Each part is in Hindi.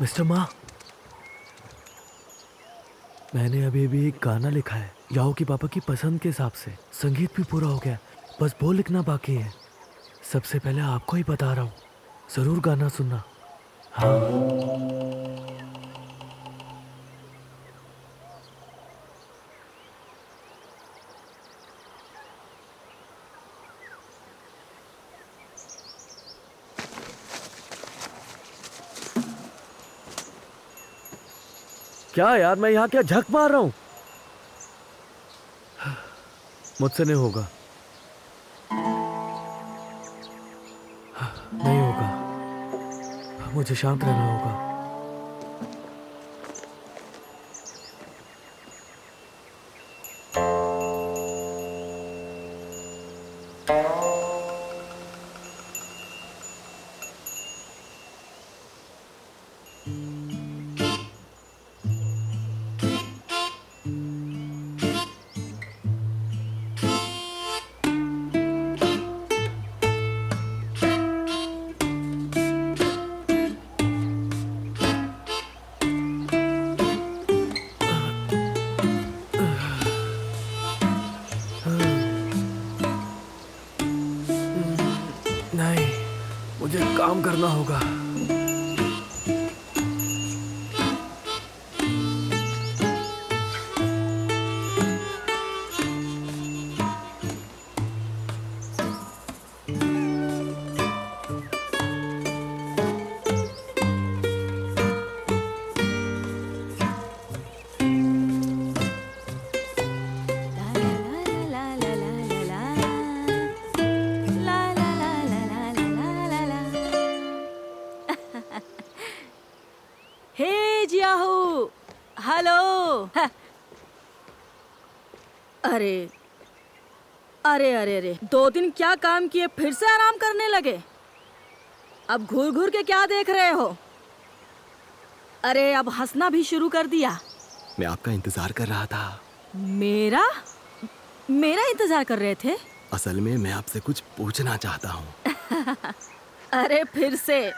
मिस्टर मा, मैंने अभी भी एक गाना लिखा है याओ की पापा की पसंद के हिसाब से। संगीत भी पूरा हो गया, बस बोल लिखना बाकी है। सबसे पहले आपको ही बता रहा हूँ, जरूर गाना सुनना। हाँ। क्या यार, मैं यहाँ क्या झक मार रहा हूँ? मुझसे नहीं होगा, नहीं होगा, मुझे शांत रहना होगा। नहीं, मुझे काम करना होगा। हे जियाहू, हेलो। अरे अरे अरे अरे, 2 दिन क्या काम किए फिर से आराम करने लगे। अब घूर घूर के क्या देख रहे हो? अरे अब हंसना भी शुरू कर दिया। मैं आपका इंतजार कर रहा था। मेरा मेरा इंतजार कर रहे थे? असल में मैं आपसे कुछ पूछना चाहता हूँ। अरे फिर से?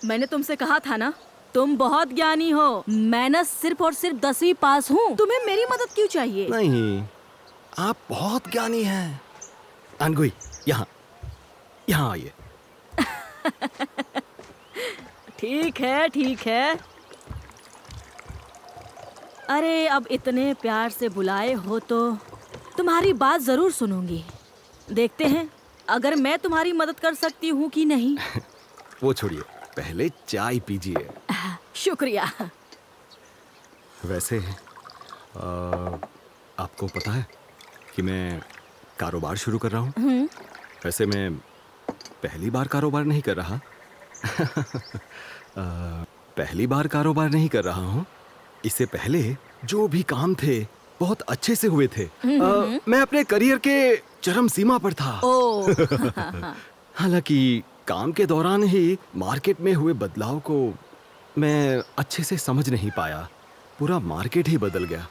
मैंने तुमसे कहा था ना, तुम बहुत ज्ञानी हो। मैं ना सिर्फ और सिर्फ 10वीं पास हूँ, तुम्हें मेरी मदद क्यों चाहिए? नहीं, आप बहुत ज्ञानी हैं। अनगुई, यहाँ यहाँ आइए। ठीक है ठीक है। अरे अब इतने प्यार से बुलाए हो तो तुम्हारी बात जरूर सुनूंगी। देखते हैं अगर मैं तुम्हारी मदद कर सकती हूँ कि नहीं। वो छोड़िए, पहले चाय पीजिए। शुक्रिया। वैसे आपको पता है कि मैं कारोबार शुरू कर रहा हूँ। वैसे मैं पहली बार कारोबार नहीं कर रहा। पहली बार कारोबार नहीं कर रहा हूँ। इससे पहले जो भी काम थे बहुत अच्छे से हुए थे। मैं अपने करियर के चरम सीमा पर था। हालांकि काम के दौरान ही मार्केट में हुए बदलाव को मैं अच्छे से समझ नहीं पाया। पूरा मार्केट ही बदल गया।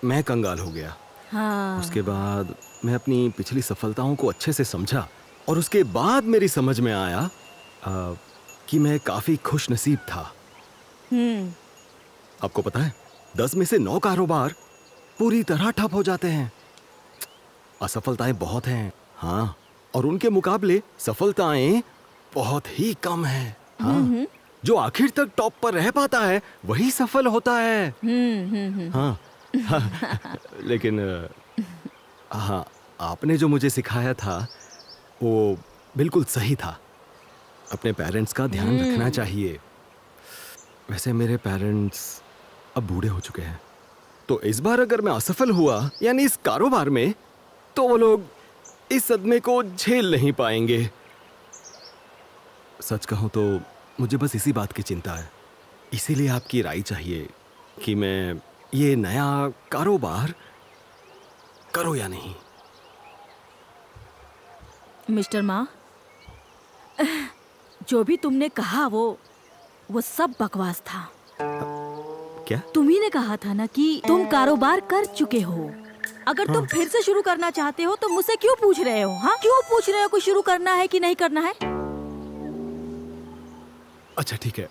मैं कंगाल हो गया। हाँ। उसके बाद मैं अपनी पिछली सफलताओं को अच्छे से समझा और उसके बाद मेरी समझ में आया कि मैं काफी खुश नसीब था। आपको पता है, 10 में से 9 कारोबार पूरी तरह ठप हो जाते हैं। असफलताएं बहुत हैं, हाँ, और उनके मुकाबले सफलताएं बहुत ही कम हैं। हाँ, जो आखिर तक टॉप पर रह पाता है वही सफल होता है। हाँ, हाँ, लेकिन हाँ, आपने जो मुझे सिखाया था वो बिल्कुल सही था। अपने पेरेंट्स का ध्यान रखना चाहिए। वैसे मेरे पेरेंट्स अब बूढ़े हो चुके हैं, तो इस बार अगर मैं असफल हुआ यानी इस कारोबार में, तो वो लोग इस सदमे को झेल नहीं पाएंगे। सच कहूं तो मुझे बस इसी बात की चिंता है। इसीलिए आपकी राय चाहिए कि मैं ये नया कारोबार करो या नहीं। मिस्टर मा, जो भी तुमने कहा वो सब बकवास था। क्या? तुम्ही ने कहा था ना कि तुम कारोबार कर चुके हो। अगर तुम फिर से शुरू करना चाहते हो तो मुझसे क्यों पूछ रहे हो? हाँ, क्यों पूछ रहे हो कि शुरू करना है कि नहीं करना है? अच्छा ठीक है,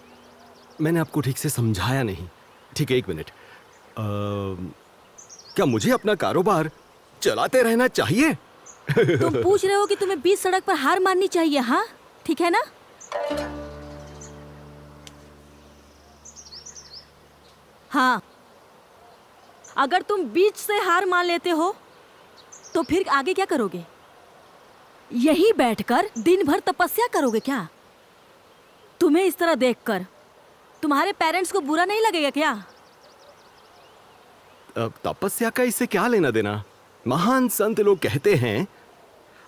मैंने आपको ठीक से समझाया नहीं। ठीक है, एक मिनट। क्या मुझे अपना कारोबार चलाते रहना चाहिए? तुम पूछ रहे हो कि तुम्हें बीच सड़क पर हार माननी चाहिए, हाँ? ठीक है ना? हाँ, अगर तुम बीच से हार मान लेते हो तो फिर आगे क्या करोगे? यहीं बैठकर दिन भर तपस्या करोगे क्या? तुम्हें इस तरह देखकर तुम्हारे पेरेंट्स को बुरा नहीं लगेगा क्या? तपस्या का इससे क्या लेना देना? महान संत लोग कहते हैं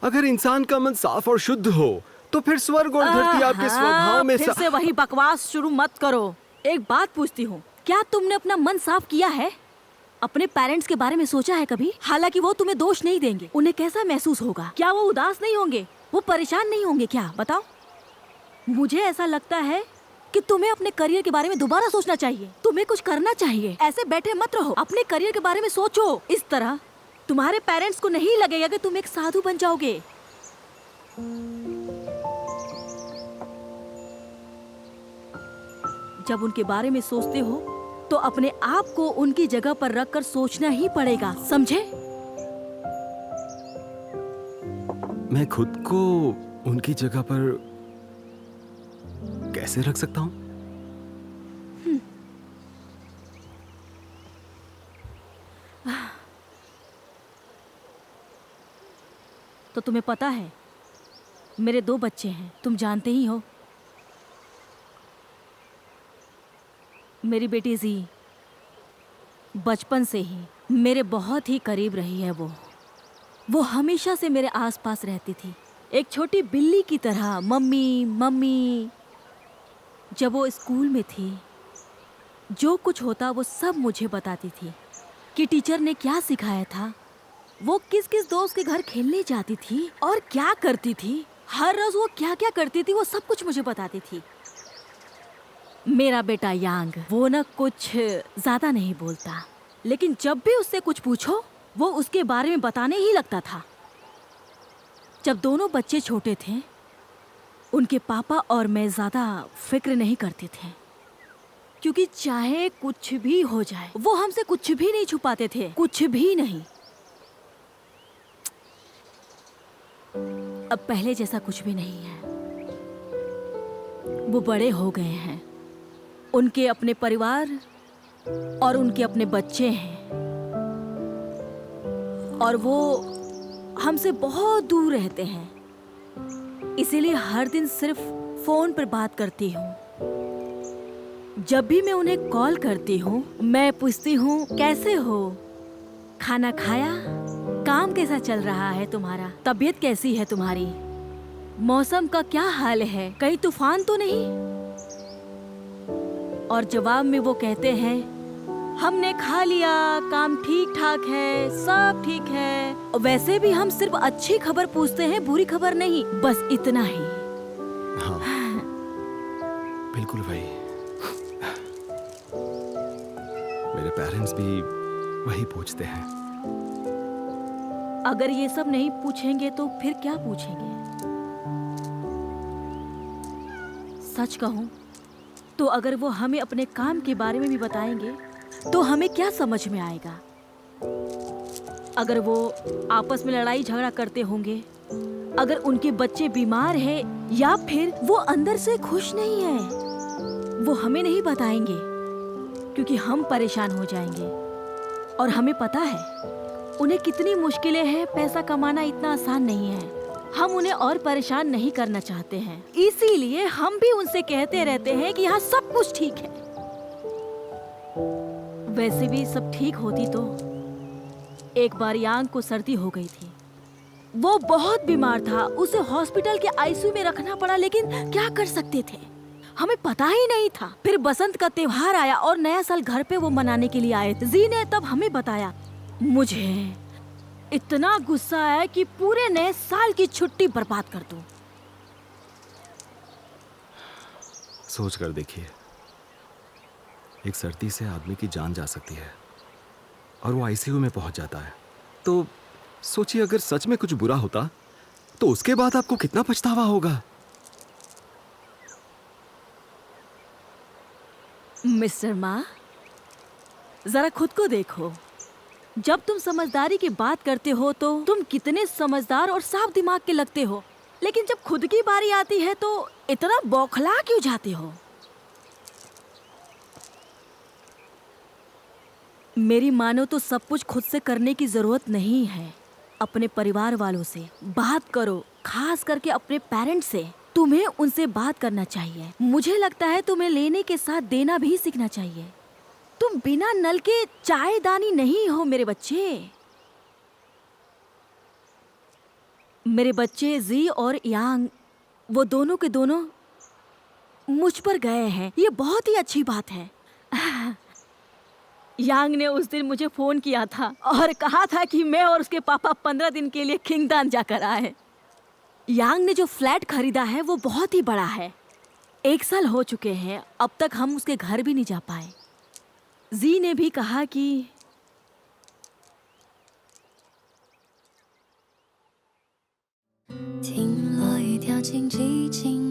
अगर इंसान का मन साफ और शुद्ध हो तो फिर स्वर्ग और धरती आपके स्वभाव में फिर से वही बकवास शुरू मत करो। एक बात पूछती हूँ, क्या तुमने अपना मन साफ किया है? अपने पेरेंट्स के बारे में सोचा है कभी? हालांकि वो तुम्हें दोष नहीं देंगे, उन्हें कैसा महसूस होगा? क्या वो उदास नहीं होंगे? वो परेशान नहीं होंगे क्या? बताओ। मुझे ऐसा लगता है कि तुम्हें अपने करियर के बारे में दोबारा सोचना चाहिए। तुम्हें कुछ करना चाहिए, ऐसे बैठे मत रहो। अपने करियर के बारे में सोचो। इस तरह तुम्हारे पेरेंट्स को नहीं लगेगा कि तुम एक साधु बन जाओगे। जब उनके बारे में सोचते हो तो अपने आप को उनकी जगह पर रखकर सोचना ही पड़ेगा, समझे? मैं खुद को उनकी जगह पर कैसे रख सकता हूँ? तो तुम्हें पता है, मेरे 2 बच्चे हैं, तुम जानते ही हो। मेरी बेटी जी बचपन से ही मेरे बहुत ही करीब रही है। वो हमेशा से मेरे आसपास रहती थी, एक छोटी बिल्ली की तरह। Mummy mummy. जब वो स्कूल में थी, जो कुछ होता वो सब मुझे बताती थी कि टीचर ने क्या सिखाया था, वो किस किस दोस्त के घर खेलने जाती थी और क्या करती थी। हर रोज वो क्या क्या करती थी वो सब कुछ मुझे बताती थी। मेरा बेटा यांग, वो न कुछ ज्यादा नहीं बोलता, लेकिन जब भी उससे कुछ पूछो वो उसके बारे में बताने ही लगता था। जब दोनों बच्चे छोटे थे, उनके पापा और मैं ज्यादा फिक्र नहीं करते थे, क्योंकि चाहे कुछ भी हो जाए वो हमसे कुछ भी नहीं छुपाते थे, कुछ भी नहीं। अब पहले जैसा कुछ भी नहीं है। वो बड़े हो गए हैं, उनके अपने परिवार और उनके अपने बच्चे हैं, और वो हमसे बहुत दूर रहते हैं। इसीलिए हर दिन सिर्फ फोन पर बात करती हूँ। जब भी मैं उन्हें कॉल करती हूँ, मैं पूछती हूँ कैसे हो, खाना खाया, काम कैसा चल रहा है तुम्हारा, तबीयत कैसी है तुम्हारी, मौसम का क्या हाल है, कहीं तूफान तो नहीं। और जवाब में वो कहते हैं हमने खा लिया, काम ठीक ठाक है, सब ठीक है। और वैसे भी हम सिर्फ अच्छी खबर पूछते हैं, बुरी खबर नहीं, बस इतना ही। हाँ, बिल्कुल भाई। मेरे पेरेंट्स भी वही पूछते हैं। अगर ये सब नहीं पूछेंगे तो फिर क्या पूछेंगे? सच कहूं तो अगर वो हमें अपने काम के बारे में भी बताएंगे तो हमें क्या समझ में आएगा? अगर वो आपस में लड़ाई झगड़ा करते होंगे, अगर उनके बच्चे बीमार हैं या फिर वो अंदर से खुश नहीं है, वो हमें नहीं बताएंगे क्योंकि हम परेशान हो जाएंगे। और हमें पता है उन्हें कितनी मुश्किलें हैं, पैसा कमाना इतना आसान नहीं है। हम उन्हें और परेशान नहीं करना चाहते हैं, इसीलिए हम भी उनसे कहते रहते हैं कि यहाँ सब कुछ ठीक है। वैसे भी सब ठीक होती तो। एक बार यांग को सर्दी हो गई थी, वो बहुत बीमार था, उसे हॉस्पिटल के आईसीयू में रखना पड़ा, लेकिन क्या कर सकते थे, हमें पता ही नहीं था। फिर बसंत का त्योहार आया और नया साल घर पे वो मनाने के लिए आए थे। जी ने तब हमें बताया। मुझे इतना गुस्सा आया कि पूरे नए साल की छुट्टी बर्बाद कर दूं। सोच कर देखिए, एक सर्दी से आदमी की जान जा सकती है और वो आईसीयू में पहुंच जाता है। तो सोचिए अगर सच में कुछ बुरा होता तो उसके बाद आपको कितना पछतावा होगा। मिस्टर मा, जरा खुद को देखो। जब तुम समझदारी की बात करते हो तो तुम कितने समझदार और साफ दिमाग के लगते हो, लेकिन जब खुद की बारी आती है तो इतना बौखला क्यों जाते हो? मेरी मानो तो सब कुछ खुद से करने की जरूरत नहीं है। अपने परिवार वालों से बात करो, खास करके अपने पेरेंट्स से। तुम्हें उनसे बात करना चाहिए। मुझे लगता है तुम्हें लेने के साथ देना भी सीखना चाहिए। तुम बिना नल के चायदानी नहीं हो मेरे बच्चे। मेरे बच्चे जी और यांग, वो दोनों के दोनों मुझ पर गए हैं। ये बहुत ही अच्छी बात है। यांग ने उस दिन मुझे फोन किया था और कहा था कि मैं और उसके पापा 15 दिन के लिए किंगदान जाकर आए। यांग ने जो फ्लैट खरीदा है वो बहुत ही बड़ा है। 1 साल हो चुके हैं, अब तक हम उसके घर भी नहीं जा पाए। जी ने भी कहा कि听落雨掉进寂静